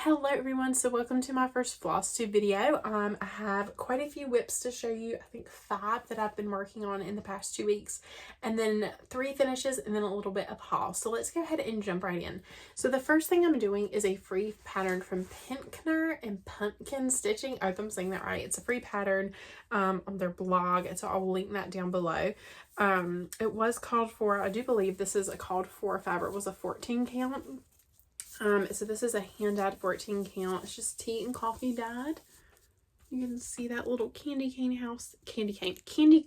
Hello everyone, so welcome to my first Flosstube video. I have quite a few WIPs to show you. I think 5 that I've been working on in the past 2 weeks, and then 3 finishes, and then a little bit of haul. So let's go ahead and jump right in. So the first thing I'm doing is a free pattern from Pinkner and Punkin stitching. I hope I'm saying that right. It's a free pattern on their blog, and so I'll link that down below. It was called for, I do believe this is a called for fabric, was a 14 count. So this is a hand-dyed 14 count. It's just tea and coffee dyed. You can see that little candy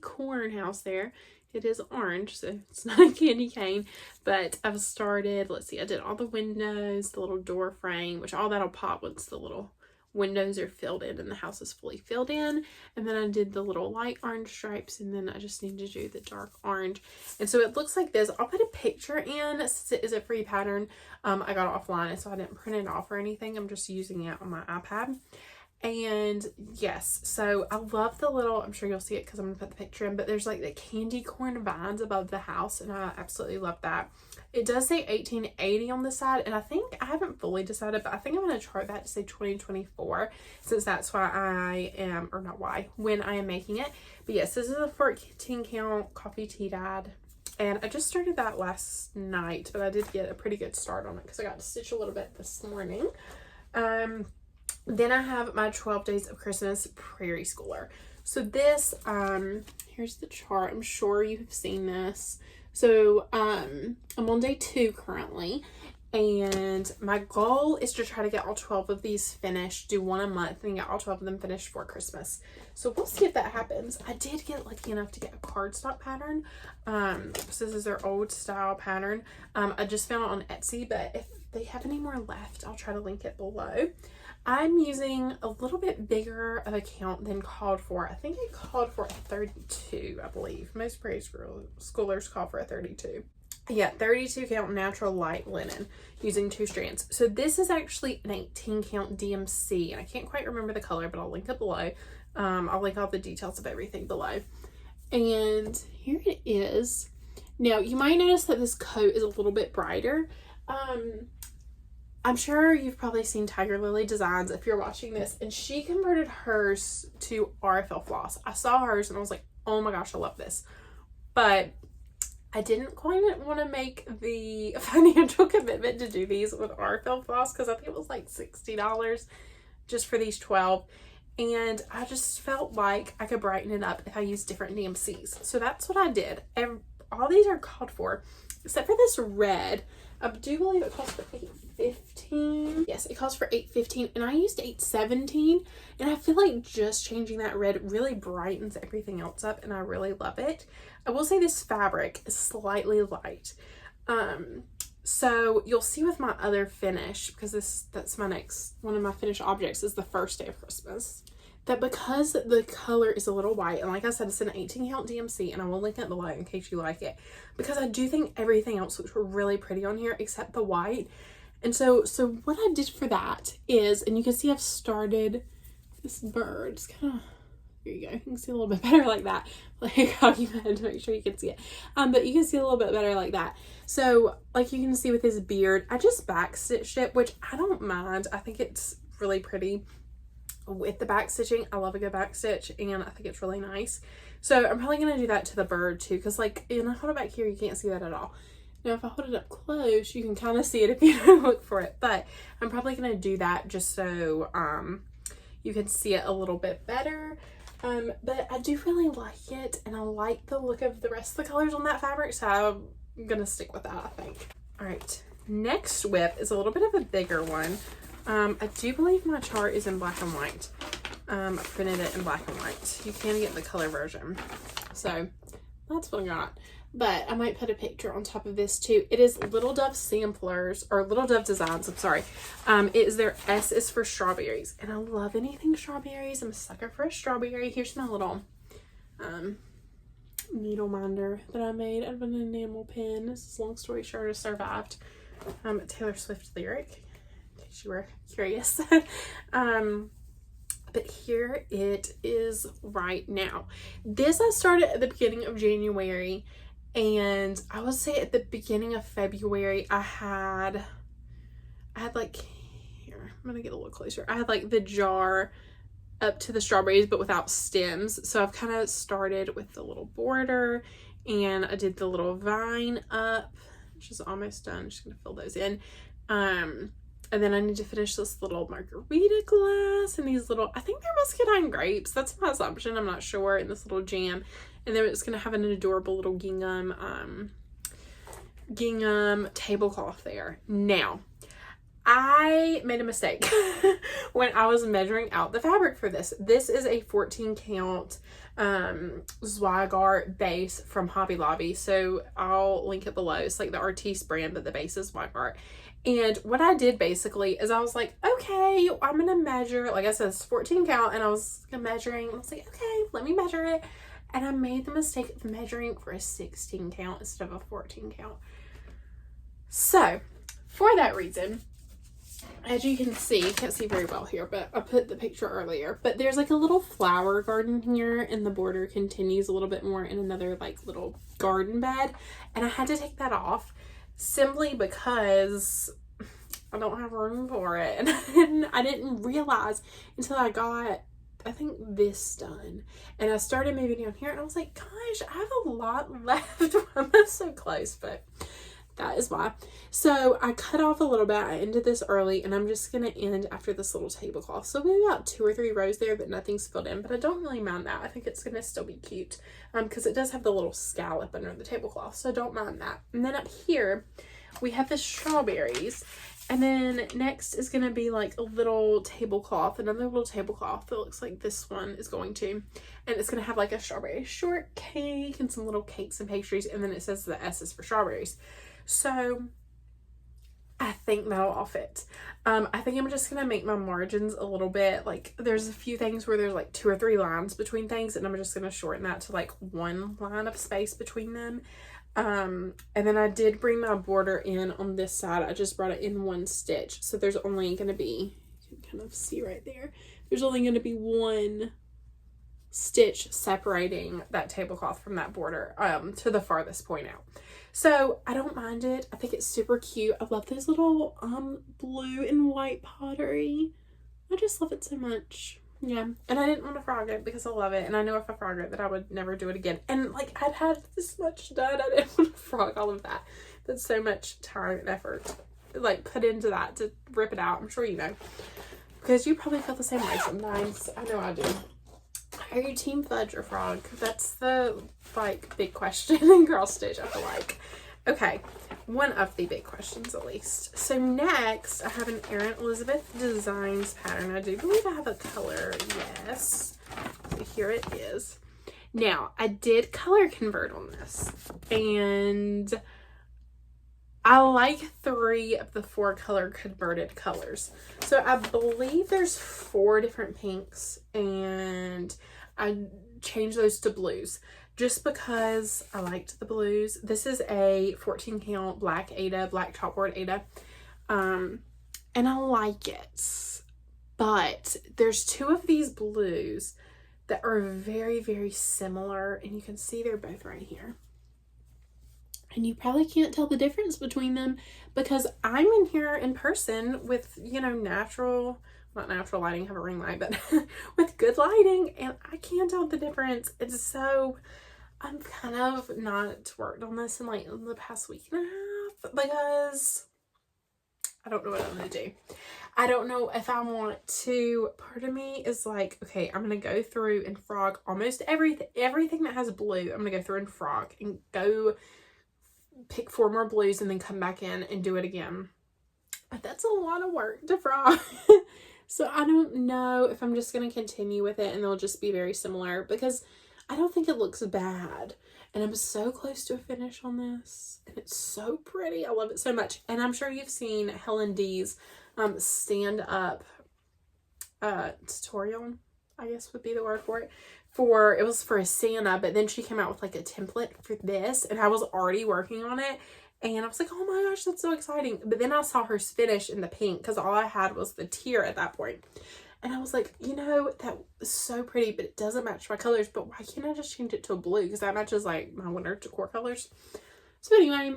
corn house there. It is orange, so it's not a candy cane. But I've started, let's see, I did all the windows, the little door frame, which all that'll pop once the little windows are filled in and the house is fully filled in. And then I did the little light orange stripes, and then I just need to do the dark orange. And so it looks like this. I'll put a picture in since it is a free pattern. I got it offline, so I didn't print it off or anything. I'm just using it on my iPad. And yes, so I love the little, I'm sure you'll see it because I'm gonna put the picture in, but there's like the candy corn vines above the house, and I absolutely love that. It does say 1880 on the side, and I think I haven't fully decided, but I think I'm going to chart that to say 2024, since that's why I am, or not why, when I am making it. But yes, this is a 14 count coffee tea dyed, and I just started that last night, but I did get a pretty good start on it because I got to stitch a little bit this morning. Then I have my 12 Days of Christmas Prairie Schooler. So this, here's the chart. I'm sure you've seen this. So I'm on day 2 currently, and my goal is to try to get all 12 of these finished, do one a month, and get all 12 of them finished for Christmas. So we'll see if that happens. I did get lucky enough to get a cardstock pattern. So this is their old style pattern. I just found it on Etsy, but if they have any more left, I'll try to link it below. I'm using a little bit bigger of a count than called for. I think it called for a 32, I believe. Most Prairie Schoolers call for a 32. Yeah, 32 count natural light linen using 2 strands. So this is actually an 18 count DMC, and I can't quite remember the color, but I'll link it below. I'll link all the details of everything below. And here it is. Now, you might notice that this coat is a little bit brighter. I'm sure you've probably seen Tiger Lily Designs if you're watching this, and she converted hers to RFL floss. I saw hers and I was like, oh my gosh, I love this. But I didn't quite want to make the financial commitment to do these with RFL floss because I think it was like $60 just for these 12. And I just felt like I could brighten it up if I used different DMCs. So that's what I did. And all these are called for, except for this red. I do believe it costs for $8.15. Yes, it costs for $8.15, and I used $8.17, and I feel like just changing that red really brightens everything else up, and I really love it. I will say this fabric is slightly light. So you'll see with my other finish, because that's my next one of my finished objects is the first day of Christmas, that because the color is a little white, and like I said, it's an 18 count DMC, and I will link it below in case you like it, because I do think everything else looks really pretty on here except the white. And so what I did for that is, and you can see I've started this bird. It's kind of, here you go, you can see a little bit better like that, like I'll keep my head to make sure you can see it, but you can see a little bit better like that. So like you can see with his beard, I just back stitched it, which I don't mind. I think it's really pretty with the back stitching. I love a good back stitch, and I think it's really nice. So I'm probably going to do that to the bird too, because like, and I hold it back here, you can't see that at all. Now if I hold it up close, you can kind of see it if you don't look for it, but I'm probably going to do that just so you can see it a little bit better. But I do really like it, and I like the look of the rest of the colors on that fabric, so I'm going to stick with that, I think. All right, next WIP is a little bit of a bigger one. I do believe my chart is in black and white. I printed it in black and white. You can get the color version. So that's what I got. But I might put a picture on top of this too. It is Little Dove Samplers, or Little Dove Designs, I'm sorry. It is their S is for strawberries. And I love anything strawberries. I'm a sucker for a strawberry. Here's my little needle minder that I made out of an enamel pin. This is, long story short, it survived. Taylor Swift lyric, in case you were curious. But here it is right now. This I started at the beginning of January, and I would say at the beginning of February I had like, here, I'm gonna get a little closer. I had like the jar up to the strawberries but without stems, so I've kind of started with the little border, and I did the little vine up, which is almost done. I'm just gonna fill those in, and then I need to finish this little margarita glass and these little, I think they're muscadine grapes, that's my assumption, I'm not sure, in this little jam. And then it's gonna have an adorable little gingham tablecloth there. Now, I made a mistake when I was measuring out the fabric for this. This is a 14 count Zweigart base from Hobby Lobby, so I'll link it below. It's like the Artiste brand, but the base is Zweigart. And what I did basically is I was like, okay, I'm gonna measure, like I said, it's 14 count, and I was measuring, and I was like, okay, let me measure it. And I made the mistake of measuring for a 16 count instead of a 14 count. So for that reason, as you can see, you can't see very well here, but I put the picture earlier, but there's like a little flower garden here, and the border continues a little bit more in another like little garden bed, and I had to take that off simply because I don't have room for it. And I didn't realize until I got, I think, this done, and I started moving down here, and I was like, gosh, I have a lot left. I'm not so close, but that is why. So I cut off a little bit. I ended this early, and I'm just gonna end after this little tablecloth. So maybe about 2 or 3 rows there, but nothing's filled in, but I don't really mind that. I think it's gonna still be cute, because it does have the little scallop under the tablecloth, so I don't mind that. And then up here we have the strawberries, and then next is gonna be like a little tablecloth, another little tablecloth that looks like this one is going to, and it's gonna have like a strawberry shortcake and some little cakes and pastries, and then it says the S is for strawberries. So I think that'll all fit. I think I'm just gonna make my margins a little bit, like there's a few things where there's like 2 or 3 lines between things, and I'm just gonna shorten that to like 1 line of space between them. And then I did bring my border in on this side. I just brought it in 1 stitch, so there's only gonna be, you can kind of see right there, there's only gonna be 1 stitch separating that tablecloth from that border to the farthest point out. So I don't mind it. I think it's super cute. I love this little blue and white pottery. I just love it so much. Yeah, and I didn't want to frog it because I love it, and I know if I frog it that I would never do it again. And like, I'd had this much done, I didn't want to frog all of that. That's so much time and effort like put into that to rip it out. I'm sure you know, because you probably feel the same way sometimes. I know I do. Are you team fudge or frog? That's the like big question in girl stitch, I feel like. Okay, one of the big questions at least. So next I have an Erin Elizabeth Designs pattern. I do believe I have a color, yes. So here it is. Now I did color convert on this, and I like 3 of the 4 color converted colors. So I believe there's 4 different pinks, and I changed those to blues just because I liked the blues. This is a 14 count black Aida, black chalkboard Aida, and I like it. But there's 2 of these blues that are very, very similar, and you can see they're both right here. And you probably can't tell the difference between them because I'm in here in person with, you know, not natural lighting, have a ring light, but with good lighting, and I can't tell the difference. It's so, I'm kind of not worked on this in like the past week and a half because I don't know what I'm going to do. I don't know if I want to, part of me is like, okay, I'm going to go through and frog almost everything that has blue. I'm going to go through and frog and go pick 4 more blues and then come back in and do it again. But that's a lot of work to frog. So I don't know if I'm just going to continue with it and they'll just be very similar because I don't think it looks bad. And I'm so close to a finish on this. And it's so pretty. I love it so much. And I'm sure you've seen Helen D's stand up tutorial, I guess would be the word for it. It was for a Santa, but then she came out with like a template for this, and I was already working on it, and I was like, oh my gosh, that's so exciting. But then I saw hers finish in the pink because all I had was the tier at that point, and I was like, you know, that is so pretty, but it doesn't match my colors. But why can't I just change it to a blue, because that matches like my winter decor colors? So anyway,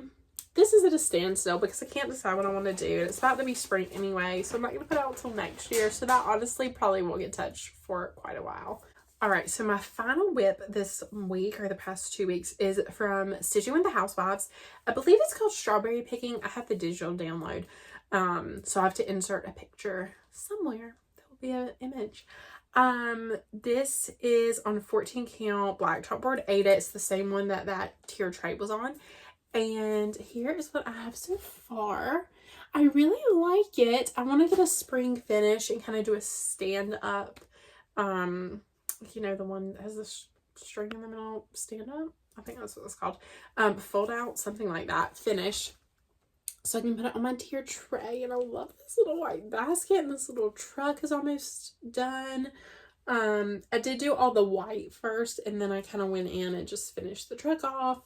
this is at a standstill because I can't decide what I want to do. It's about to be spring anyway, so I'm not going to put it out until next year. So that honestly probably won't get touched for quite a while. All right, so my final WIP this week, or the past 2 weeks, is from Stitching with the Housewives. I believe it's called Strawberry Picking. I have the digital download, so I have to insert a picture somewhere. There will be an image. This is on 14 count black chalkboard Aida. It's the same one that tier tray was on. And here is what I have so far. I really like it. I want to get a spring finish and kind of do a stand up, you know, the one that has the string in the middle, stand up. I think that's what it's called. Fold out, something like that, finish. So I can put it on my tier tray. And I love this little white basket, and this little truck is almost done. I did do all the white first, and then I kind of went in and just finished the truck off.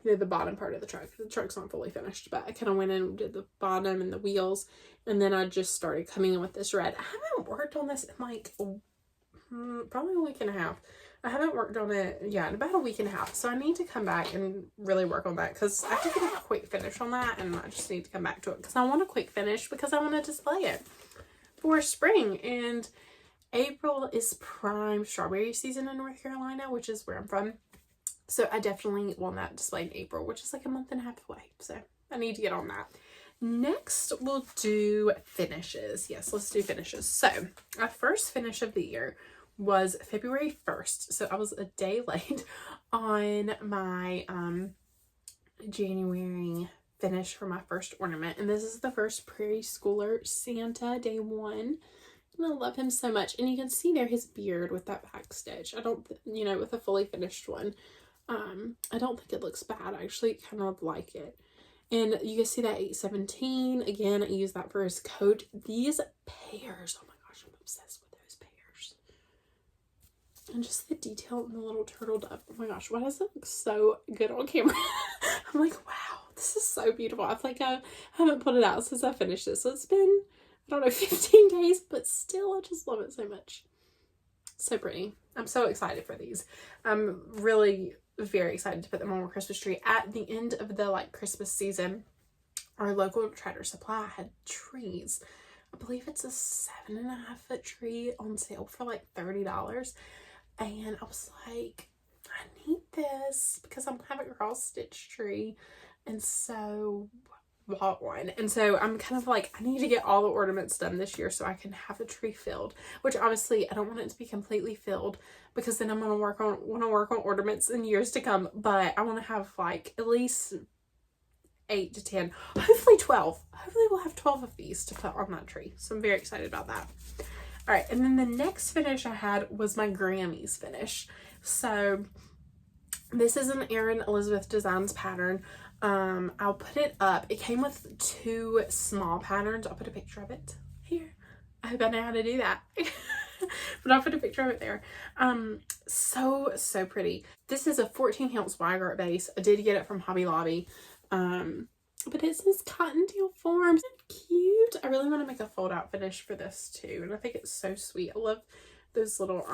You know, the bottom part of the truck. The truck's not fully finished, but I kind of went in and did the bottom and the wheels. And then I just started coming in with this red. I haven't worked on this in like probably a week and a half. I haven't worked on it, yeah, in about a week and a half. So I need to come back and really work on that because I can get a quick finish on that, and I just need to come back to it because I want a quick finish because I want to display it for spring. And April is prime strawberry season in North Carolina, which is where I'm from. So I definitely want that displayed in April, which is like a month and a half away. So I need to get on that. Next, we'll do finishes. Yes, let's do finishes. So our first finish of the year was February 1st. So I was a day late on my January finish for my first ornament. And this is the first Prairie Schooler Santa day 1. And I love him so much. And you can see there his beard with that back stitch. I don't, you know, with a fully finished one. I don't think it looks bad. I actually kind of like it. And you can see that 817. Again, I use that for his coat. These pears, oh my gosh, I'm obsessed with those pears. And just the detail in the little turtle dove. Oh my gosh, why does it look so good on camera? I'm like, wow, this is so beautiful. I feel like I haven't put it out since I finished this. So it's been, I don't know, 15 days, but still, I just love it so much. So pretty. I'm so excited for these. I'm really very excited to put them on our Christmas tree. At the end of the like Christmas season, our local Tractor Supply had trees. I believe it's a 7.5-foot tree on sale for like $30. And I was like, I need this because I'm gonna have a cross stitch tree. And so bought one. And so I'm kind of like, I need to get all the ornaments done this year so I can have the tree filled, which obviously I don't want it to be completely filled because then I'm going to work on ornaments in years to come, but I want to have like at least 8 to 10, hopefully 12. Hopefully we'll have 12 of these to put on that tree. So I'm very excited about that. All right. And then the next finish I had was my Grammys finish. So this is an Erin Elizabeth Designs pattern. I'll put it up. It came with 2 small patterns. I'll put a picture of it here. I hope I know how to do that. But I'll put a picture of it there. So pretty. This is a 14 count swag art base. I did get it from Hobby Lobby. But it's this cottontail form. Isn't it cute? I really want to make a fold out finish for this too. And I think it's so sweet. I love those little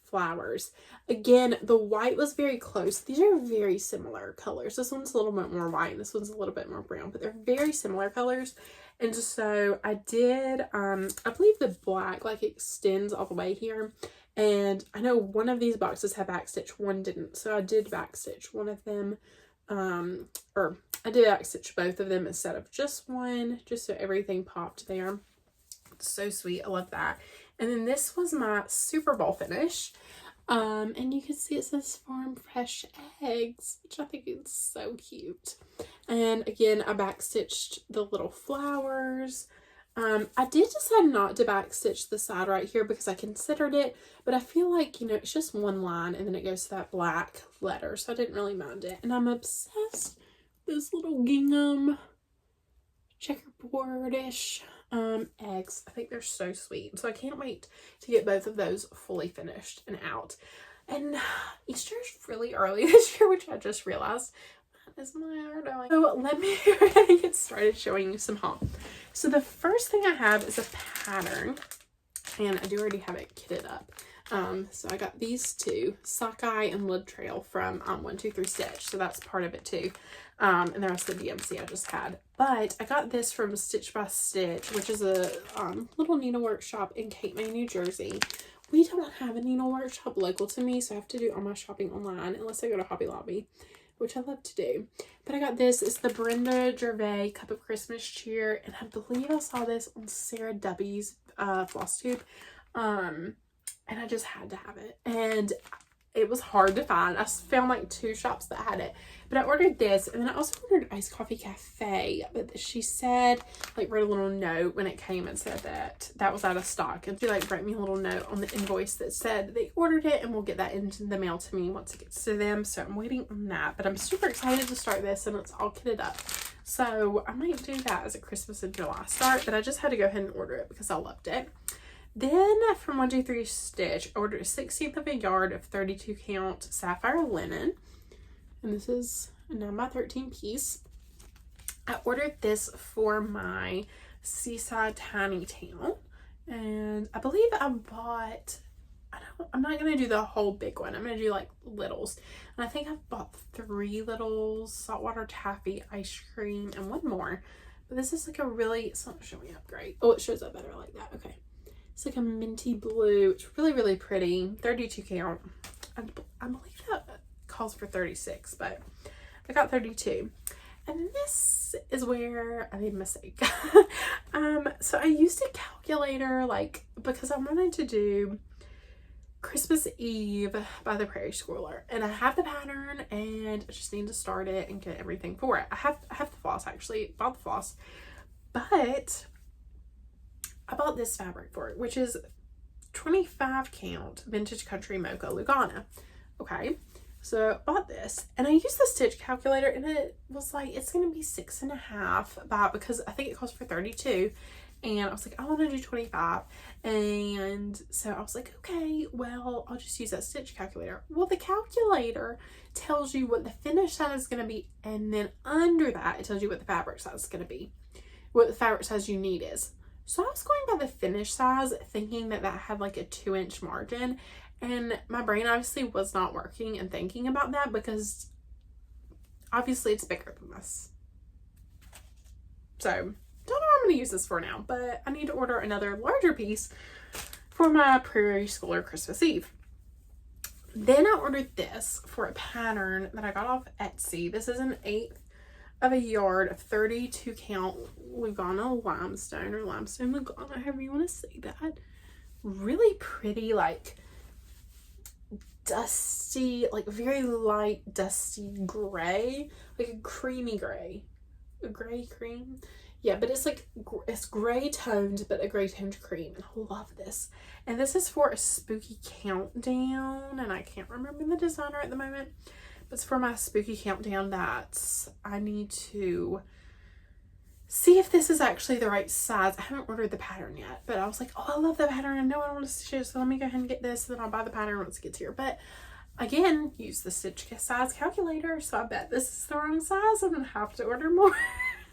flowers. Again, the white was very close. These are very similar colors. This one's a little bit more white and this one's a little bit more brown, but they're very similar colors. And so I did, I believe the black like extends all the way here. And I know one of these boxes had backstitch, one didn't. So I did backstitch one of them, or I did backstitch both of them instead of just one, just so everything popped there. It's so sweet. I love that. And then this was my Super Bowl finish. And you can see it says farm fresh eggs, which I think is so cute. And again, I backstitched the little flowers. I did decide not to backstitch the side right here because I considered it, but I feel like, you know, it's just one line and then it goes to that black letter. So I didn't really mind it. And I'm obsessed with this little gingham checkerboard-ish eggs. I think they're so sweet. So I can't wait to get both of those fully finished and out. And Easter is really early this year, which I just realized. What is my hair doing? So let me get started showing you some haul. So the first thing I have is a pattern, and I do already have it kitted up. So I got these two, Sockeye and Lid Trail from 123 Stitch. So that's part of it too. And the rest of the DMC I just had. But I got this from Stitch by Stitch, which is a little needle workshop in Cape May, New Jersey. We don't have a needle workshop local to me, so I have to do all my shopping online unless I go to Hobby Lobby, which I love to do. But I got this. It's the Brenda Gervais Cup of Christmas Cheer, and I believe I saw this on Sarah W's Flosstube. And I just had to have it. And it was hard to find. I found like 2 shops that had it. But I ordered this, and then I also ordered Iced Coffee Cafe. But she said, like, wrote a little note when it came and said that that was out of stock. And she, like, wrote me a little note on the invoice that said they ordered it and we'll get that into the mail to me once it gets to them. So I'm waiting on that. But I'm super excited to start this, and it's all kitted up. So I might do that as a Christmas in July start. But I just had to go ahead and order it because I loved it. Then from 123 Stitch, I ordered a 1/16 of a yard of 32 count sapphire linen. And this is a 9x13 piece. I ordered this for my Seaside Tiny Town. And I believe I bought, I'm not going to do the whole big one. I'm going to do like littles. And I think I've bought 3 littles, saltwater taffy, ice cream, and 1 more. But this is like a really, it's not showing up great. Oh, it shows up better like that. Okay. It's like a minty blue. It's really, really pretty. 32 count. I believe that calls for 36, but I got 32. And this is where I made a mistake. So I used a calculator, like, because I wanted to do Christmas Eve by the Prairie Schooler. And I have the pattern, and I just need to start it and get everything for it. I have the floss, actually. Bought the floss. But I bought this fabric for it, which is 25 count Vintage Country Mocha Lugana. Okay, so I bought this, and I used the stitch calculator, and it was like, it's going to be 6.5 because I think it costs for 32. And I was like, I want to do 25. And so I was like, okay, well, I'll just use that stitch calculator. Well, the calculator tells you what the finish size is going to be. And then under that, it tells you what the fabric size is going to be, what the fabric size you need is. So I was going by the finish size, thinking that that had like a 2-inch margin. And my brain obviously was not working and thinking about that because obviously it's bigger than this. So don't know what I'm going to use this for now, but I need to order another larger piece for my Prairie Schooler Christmas Eve. Then I ordered this for a pattern that I got off Etsy. This is an 1/8 of a yard of 32 count Lugana limestone, or limestone Lugana, however you want to say that. Really pretty, like dusty, like very light dusty gray, like a creamy gray, a gray cream. Yeah, but it's like, it's gray toned, but a gray toned cream. And I love this. And this is for a spooky countdown, and I can't remember the designer at the moment. But it's for my spooky countdown that I need to see if this is actually the right size. I haven't ordered the pattern yet, but I was like, oh, I love the pattern. I know I want to stitch it, so let me go ahead and get this, and then I'll buy the pattern once it gets here. But again, use the stitch size calculator, so I bet this is the wrong size. I'm going to have to order more.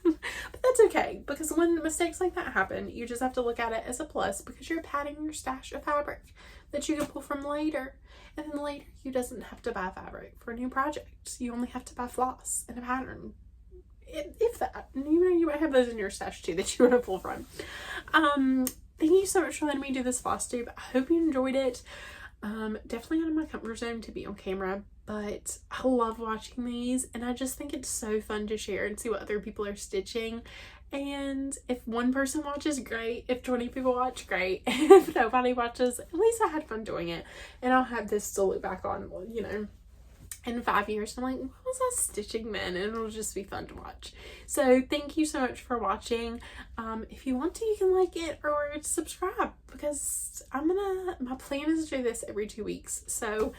But that's okay, because when mistakes like that happen, you just have to look at it as a plus, because you're padding your stash of fabric that you can pull from later. And then later, you doesn't have to buy fabric for a new project. You only have to buy floss and a pattern. If that. And you might have those in your stash too that you want to pull from. Thank you so much for letting me do this Flosstube. I hope you enjoyed it. Definitely out of my comfort zone to be on camera, but I love watching these, and I just think it's so fun to share and see what other people are stitching. And if one person watches, great. If 20 people watch, great. If nobody watches, at least I had fun doing it. And I'll have this to look back on, you know, in 5 years. I'm like, what was I stitching then? And it'll just be fun to watch. So thank you so much for watching. If you want to, you can like it or subscribe, because my plan is to do this every 2 weeks. So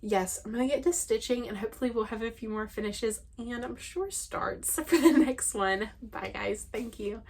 yes, I'm gonna get to stitching, and hopefully we'll have a few more finishes, and I'm sure starts for the next one. Bye guys, thank you.